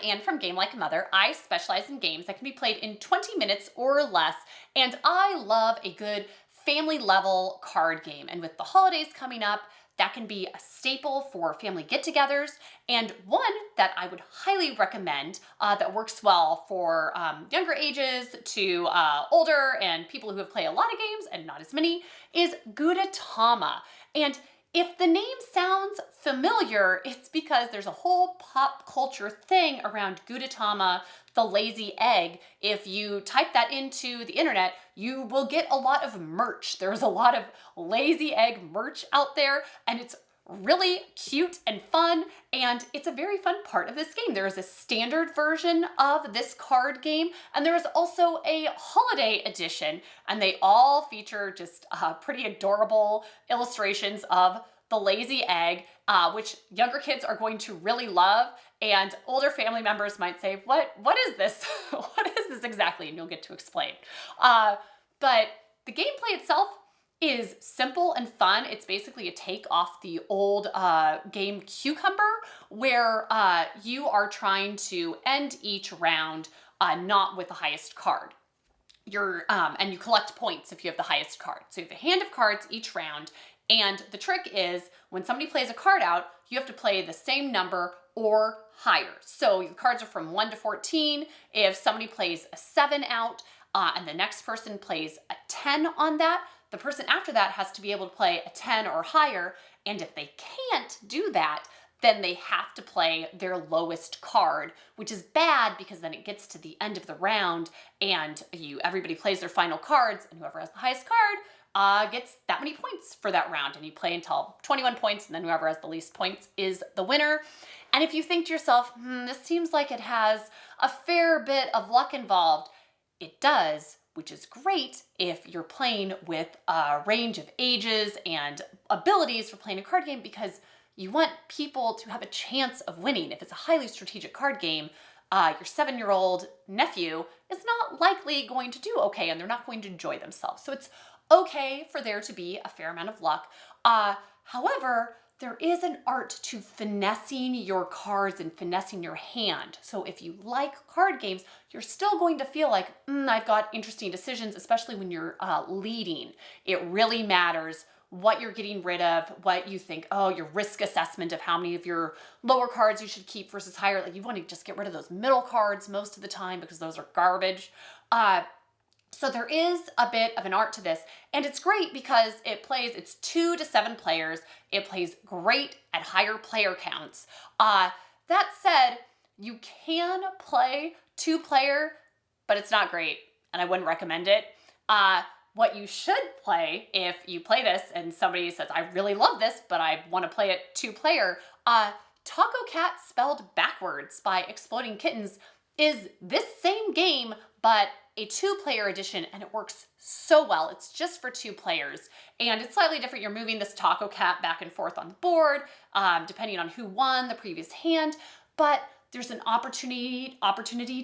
Anne from Game Like a Mother. I specialize in games that can be played in 20 minutes or less, and I love a good family level card game. And with the holidays coming up, that can be a staple for family get-togethers, and one that I would highly recommend that works well for younger ages to older and people who have played a lot of games and not as many is Gudetama. And if the name sounds familiar, it's because there's a whole pop culture thing around Gudetama, the lazy egg. If you type that into the internet, you will get a lot of merch. There's a lot of lazy egg merch out there, and it's really cute and fun, and it's a very fun part of this game. There is a standard version of this card game, and there is also a holiday edition, and they all feature just pretty adorable illustrations of the lazy egg, which younger kids are going to really love, and older family members might say, what is this? What is this exactly? And you'll get to explain. But the gameplay itself is simple and fun. It's basically a take off the old game Cucumber, where you are trying to end each round not with the highest card. And you collect points if you have the highest card. So you have a hand of cards each round, and the trick is when somebody plays a card out, you have to play the same number or higher. So the cards are from 1 to 14. If somebody plays a 7 out and the next person plays a 10 on that, the person after that has to be able to play a 10 or higher. And if they can't do that, then they have to play their lowest card, which is bad because then it gets to the end of the round and everybody plays their final cards, and whoever has the highest card gets that many points for that round, and you play until 21 points, and then whoever has the least points is the winner. And if you think to yourself, this seems like it has a fair bit of luck involved, it does, which is great if you're playing with a range of ages and abilities for playing a card game, because you want people to have a chance of winning. If it's a highly strategic card game, your 7-year-old nephew is not likely going to do okay, and they're not going to enjoy themselves. So it's okay for there to be a fair amount of luck. However, there is an art to finessing your cards and finessing your hand. So if you like card games, you're still going to feel like, I've got interesting decisions, especially when you're leading. It really matters what you're getting rid of, what you think, your risk assessment of how many of your lower cards you should keep versus higher. Like, you want to just get rid of those middle cards most of the time because those are garbage. So there is a bit of an art to this, and it's great because it's 2 to 7 players. It plays great at higher player counts. That said, you can play 2-player, but it's not great, and I wouldn't recommend it. What you should play if you play this and somebody says, I really love this, but I want to play it 2-player, Tacocat spelled backwards by Exploding Kittens is this same game, but a 2-player edition, and it works so well. It's just for 2 players, and it's slightly different. You're moving this Tacocat back and forth on the board, depending on who won the previous hand, but there's an opportunity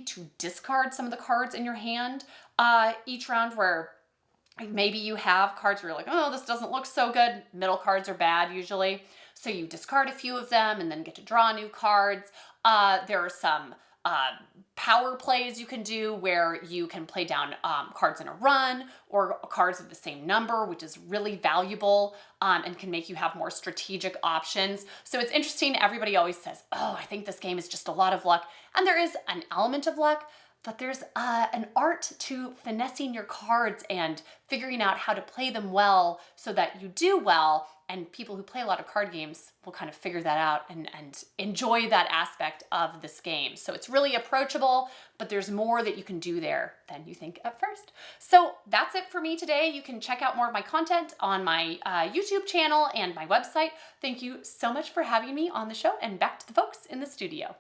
to discard some of the cards in your hand each round, where maybe you have cards where you're like, this doesn't look so good. Middle cards are bad usually. So you discard a few of them and then get to draw new cards. There are some power plays you can do where you can play down cards in a run or cards of the same number, which is really valuable and can make you have more strategic options. So it's interesting. Everybody always says, I think this game is just a lot of luck. And there is an element of luck, but there's an art to finessing your cards and figuring out how to play them well so that you do well, and people who play a lot of card games will kind of figure that out and enjoy that aspect of this game. So it's really approachable, but there's more that you can do there than you think at first. So that's it for me today. You can check out more of my content on my YouTube channel and my website. Thank you so much for having me on the show, and back to the folks in the studio.